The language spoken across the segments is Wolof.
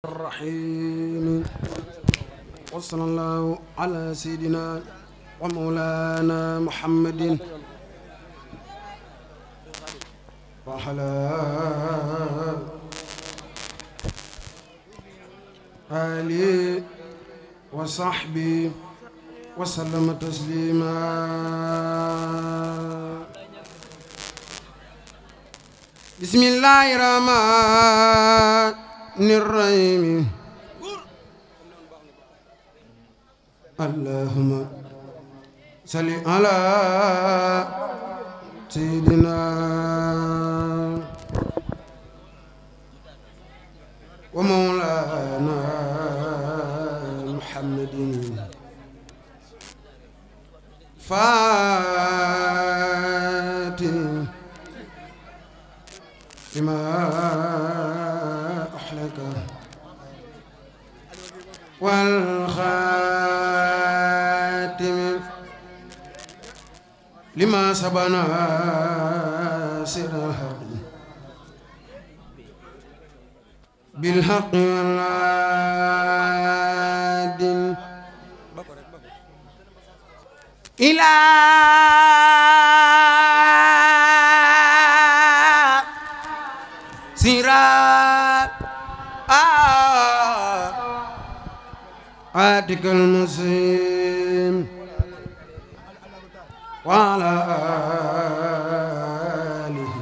الرحيم وصلى الله على سيدنا ومولانا محمد وعلى آله وصحبه وسلم تسليما. بسم الله الرحمن الرحيم. اللهم صل على سيدنا ومولانا محمد فاتح لما أحلك والخاتم لما سبنا سر الحق بالحق والعدل إلى صراطك المستقيم وعلى آله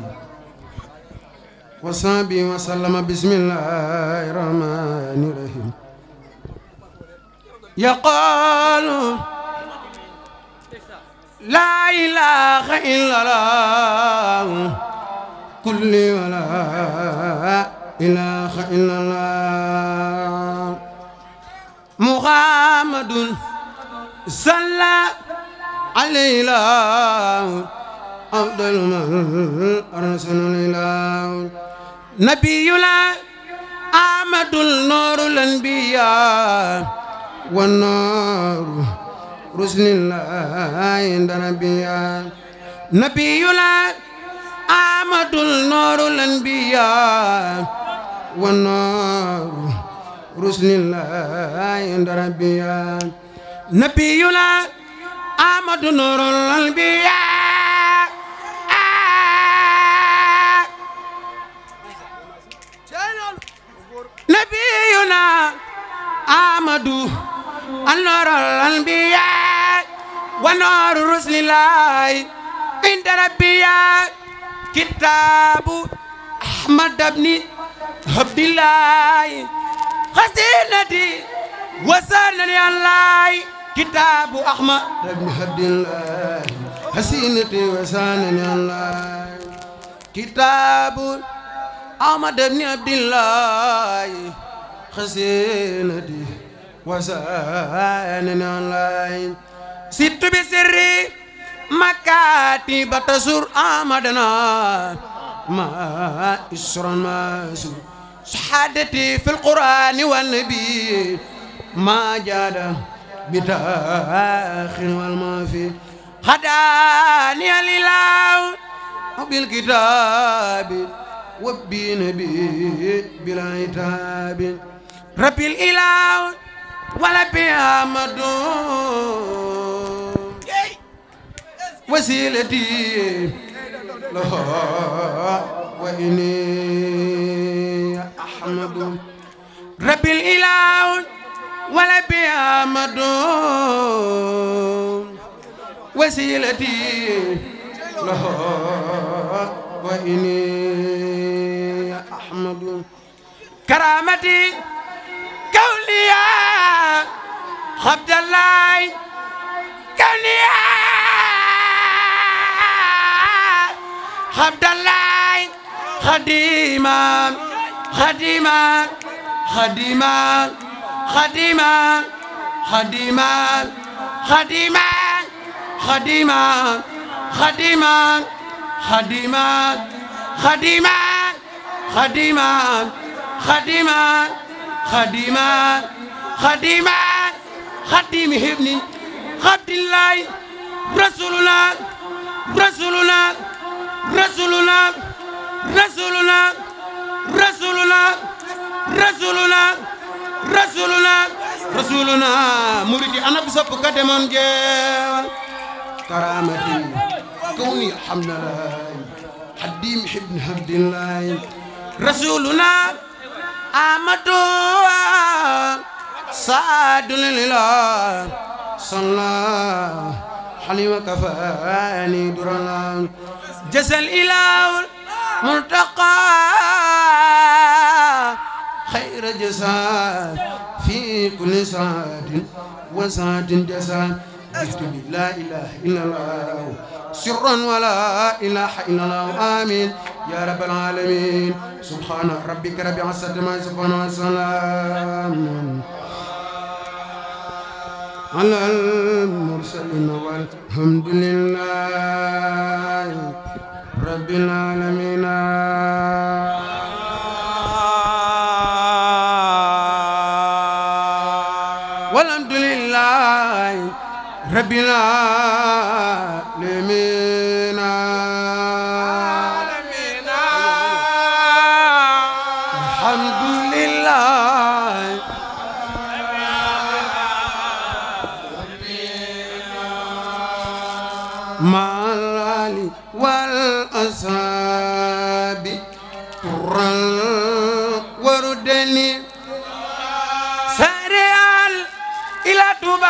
وصحبه وسلم. بسم الله الرحمن الرحيم. يقول لا إله إلا الله كل ولا إله إلا الله محمد صلى عليه أفضل من أرسل الله نبينا أحمد النور الأنبياء والنور رسل الله عند نبيا نبينا أحمد النور الأنبياء والنور رسل الله عند ربيا نبينا أحمد نور الأنبياء نبينا أحمد النور الأنبياء ونور رسل الله عند ربيا كتاب أحمد بن عبد الله خزينتي وسنني الله كتاب أحمد بن عبد الله خزينتي وسنني الله كتاب أحمد بن عبد الله خزينتي وسنني الله ست بسري مكاتب تسر أحمدنا ما إسرا ما سر شهادتي في القرآن والنبي ما جاد بداخل والمافي هداني الإله بالكتاب وبنبي بلا عتاب ربي الإله ولا بأحمد وسيلتي له وإني أحمد رب الإله ولا بأحمد وسيلتي له وإني أحمد كرامتي كونيا عبد الله كونيا عبد الله خديما خديما خديما خديما خديما خديما خديما خديما خديما خديما خديما خديما خديما خديما خديم ابني عبد الله رسول الله رسول الله رسول الله رسول الله رسول الله rasuluna muridi ana bi sopp ka demoon jeewal karamati kawni alhamdulillah hadim ibn abdillah rasuluna amatu saadulillah sallallahu alayhi wa kafani durana jasal ilahul multaqa خير جزاء في كل ساعة وساعة جزاء اكتب لا إله إلا الله سرا ولا إله إلا الله آمين يا رب العالمين سبحان ربك رب العزة عما يصفون وسلام على المرسلين والحمد لله رب العالمين والحمد لله رب العالمين الحمد لله مع الآل والأصحاب طرا وردني إلى توبة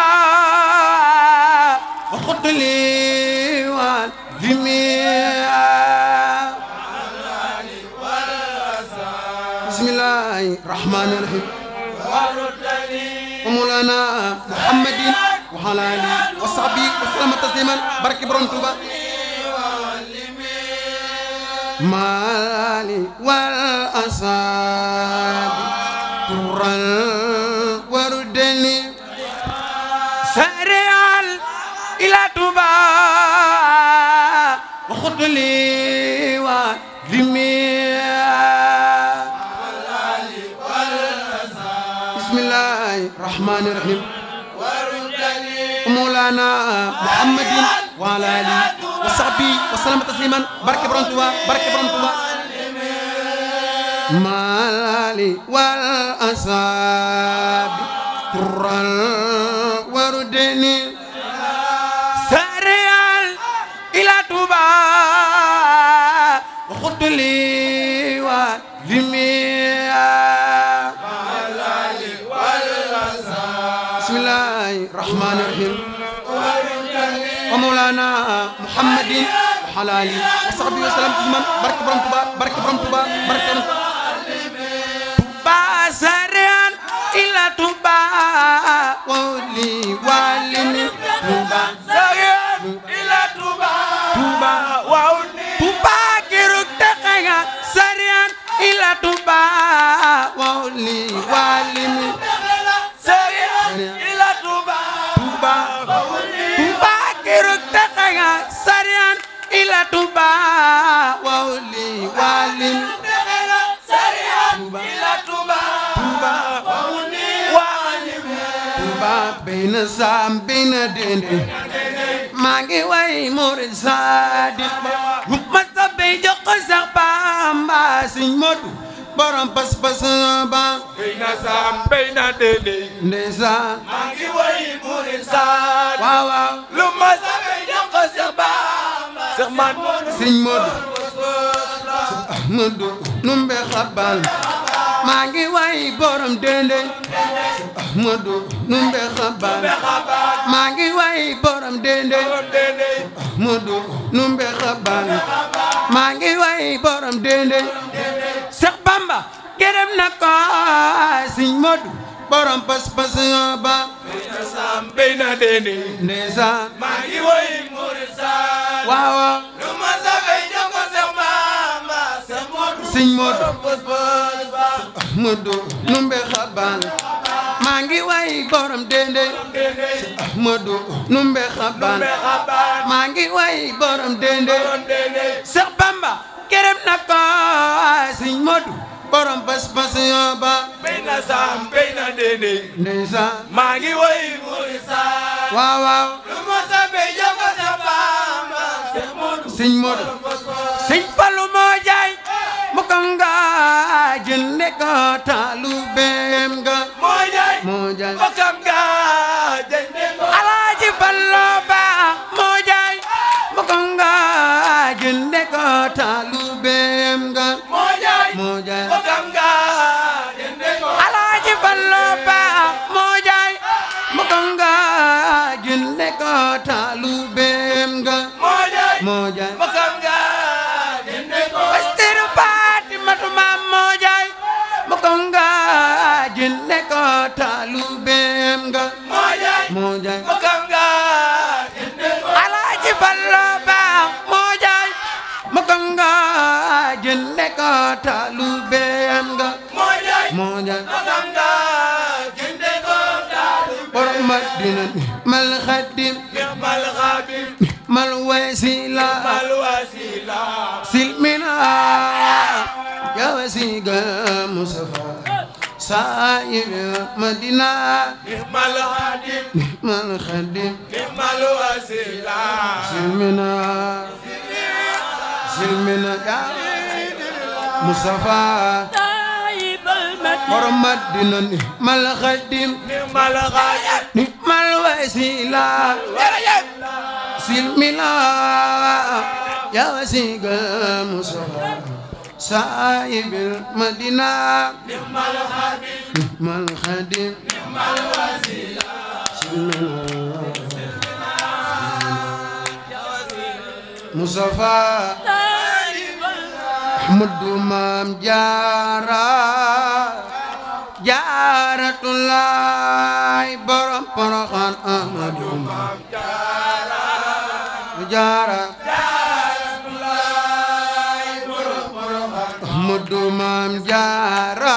وخط لي والجميع بسم الله الرحمن الرحيم ومولانا محمد وعلى آله وصحبه وسلم تسليما بارك برون توبة مع الآل والأصحاب طرا وردني سريال إلى توبة وخذ لي وجميع بسم الله الرحمن الرحيم مولانا محمد وعلى آله وصحبه وسلم تسليما بارك برون توبة بارك برون توبة مع الآل والأصحاب طرا وردني سريال إلى توبة وخذ لي وجميع بسم الله الرحمن الرحيم ومولانا محمد وعلى آله وصحبه وسلم تسليما بارك برون توبة بارك برون توبة بارك برون توبة سريال إلى توبة ولي والي توبة سريال إلى توبة توبة ولي توبة كيروك تخيا سريال إلى توبة ولي والي سريال إلى توبة توبة توبة كيروك تخيا سريال إلى توبة ولي والي سريال إلى توبة بين سام بين دين ماغي واي مورد صادق مستبي جوخ سبام سين مودو borom pas pas ba bina sam bina dele ndesa magi way murid sad waaw waaw lu ma sabe jox ko Cheikh Bamba Cheikh Modou Serigne Modou numbe xabal magi way borom dende Modou numbe xabal magi way borom dende Modou numbe xabal magi way borom dende Cheikh Bamba gërëm na ko Serigne Modou borom pas pas ba bina sam bina dende ndesa magi way murid sad waaw lu ma sabe jox ko Cheikh Bamba Cheikh Modou Serigne Modou Modou numbe xabal mangi way borom dende Modou numbe xabal mangi way borom dende Cheikh Bamba gërëm na ko Serigne Modou borom pas pas ba bina sam bina dende ndesa mangi way murid sad waaw waaw lu ma sabe jox ko Cheikh Bamba Cheikh Modou Serigne Modou Serigne Fallou moo jaay mu ko nga jënde ko taalibeem ga moo jaay bokkam ga jënde ko Alaaji Fallu Ba moo jaay bokkam ga jënde ko taalibeem ga moo jaay bokkam ga jënde ko Alaaji Fallu Ba moo jaay bokkam ga jënde ko taalibeem ga moo jaay bokkam ga jënde ko Bastiru Fatimatu maam moo jaay bokkam ga jënde ko taalibeem ga moo jaay bokkam ga jënde ko Alaaji Fallu Ba moo jaay bokkam ga jënde ko taalibeem ga moo jaay bokkam ga jënde ko borom Madina mal Xadim mal Xadim mal wasila mal wasila silmina ya wasiga Mustafa saayib Madina mal Xadim mal Xadim mal wasila silmina ya Mustafa borom Madina mal Xadim mal Xadim mal wasila silmina ya wasiga Mustafa saayib Madina mal Xadim mal Xadim mal wasila Mustafa Ahmadu Maam Jaara Jaaratulaay borom Poroxaan Ahmadu Maam Jaara Ahmadu Maam Jaara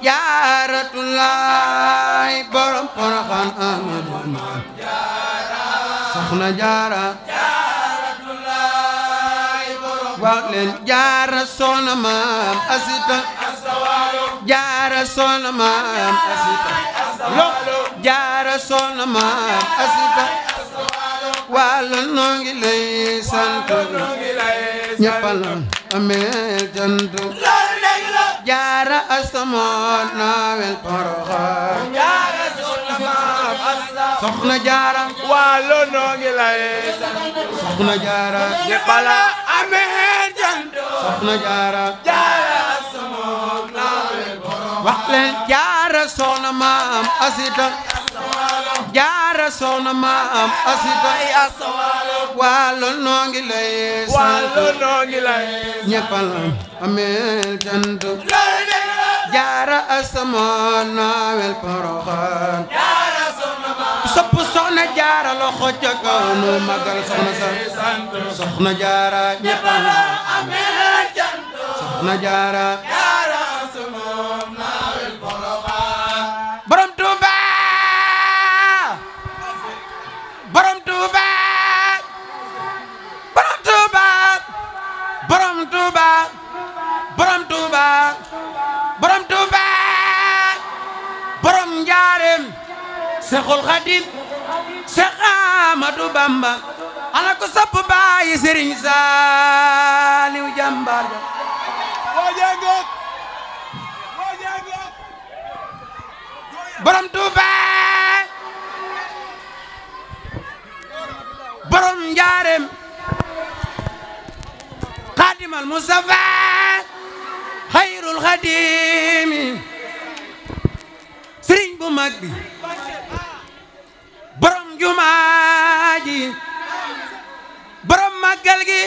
Jaaratulaay borom Poroxaan Ahmadu Maam Soxna Jaara wax leen Jaara soxna Maam Asita Jaara soxna Maam Asita Jaara soxna Maam Asita wàllu noo ngi lay sant ñëppal ameel jant Jaara asamoon naawel Poroxaan soxna Jaara wàllu noo ngi lay sant soxna Jaara ñëppal ameel jant soxna Jaara Jaara asamoon naawel wax leen Jaara soxna Maam Asita Jaara soxna Maam Asita wàllu noo ngi lay sant wàllu noo ngi lay ñëppal ameel jant Jaara asamoon naawel Poroxaan sopp soxna Jaara loxo ca kaw nu magal soxna sa soxna Jaara ñëppal ameel jant soxna Jaara Jaara asamoon naawel Poroxaan borom Tuuba borom Tuuba borom Tuuba borom Tuuba borom Tuuba borom Tuuba borom Njaareem Seexul Xadim Seex Ahmadu Bamba ana ko sopp baayi Sëriñ Saaliw jàmbaar ja borom Tuuba borom Njaareem Xaadimal Mustafa xayrul xadimi sëriñ bu mag bi borom jumaa ji borom màggal gi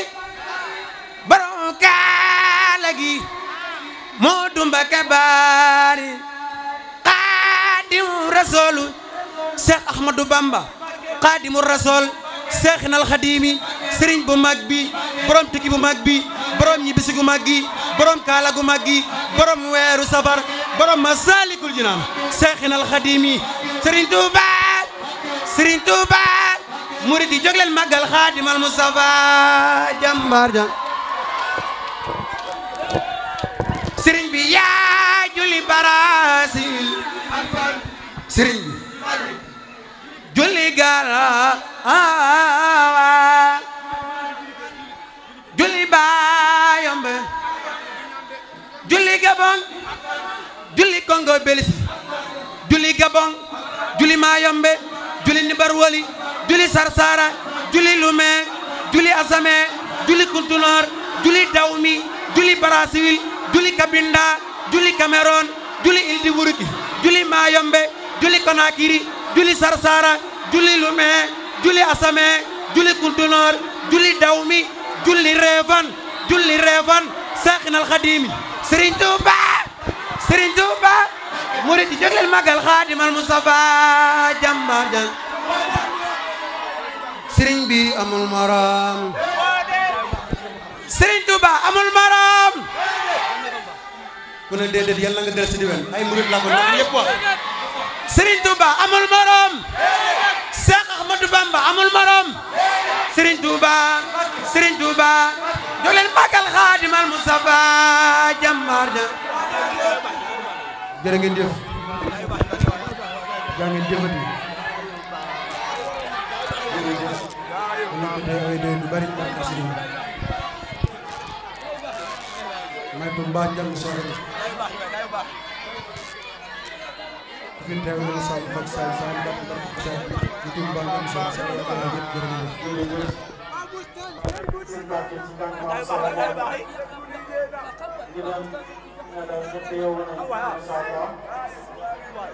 borom kaala gi moo dumba kabaari xaadimu rasulu Seex Ahmadu Bamba xaadimu rasul Seexinal Xadimi sëriñ bu mag bi borom tukki bu mag bi borom ñibbisi gu mag gi borom kaala gu mag gi borom weeru safar borom Masaalikul Jinaan Seexinal Xadimi sëriñ Tuuba sëriñ Tuuba murid yi jóg leen màggal Xaadimal Mustafa jàmbaar ja sëriñ bi yaa julli barasil sëriñ bi julli gaala julli baayombe Congo Belis julli Gabon julli Mayombe julli Nibarwali julli Sarsara julli Lumé julli Assamé julli Kuntunor julli Dawmi julli Brazzaville julli Kabinda julli Cameroun julli Île d'Ivoire julli Mayombe julli Conakry julli Sarsara julli Lumé julli Assamé julli Kuntunor julli Dawmi julli Réfane Saxinal Xadimi Serigne Touba murid yi jóg leen magal Xaadimal Mustafa jàmbaar ja Serigne bi amul morom Serigne Touba amul morom ku ne déedéet yàlla nga del si diwen ay murid la ko ñoom yëpp wax Serigne Touba amul morom Cheikh Ahmadou Bamba amul morom Serigne Touba jóg leen magal Xaadimal Mustafa jàmbaar ja jërë ngeen jëf jaa ngeen jëfati jërëjëf ñu ko day ay doy lu bari barka si dina may ko mbaa jàng soxla fi teew na sa fak sa ba sa ñu ko mbaa jàng soxla sa yëpp jërëjëf Kita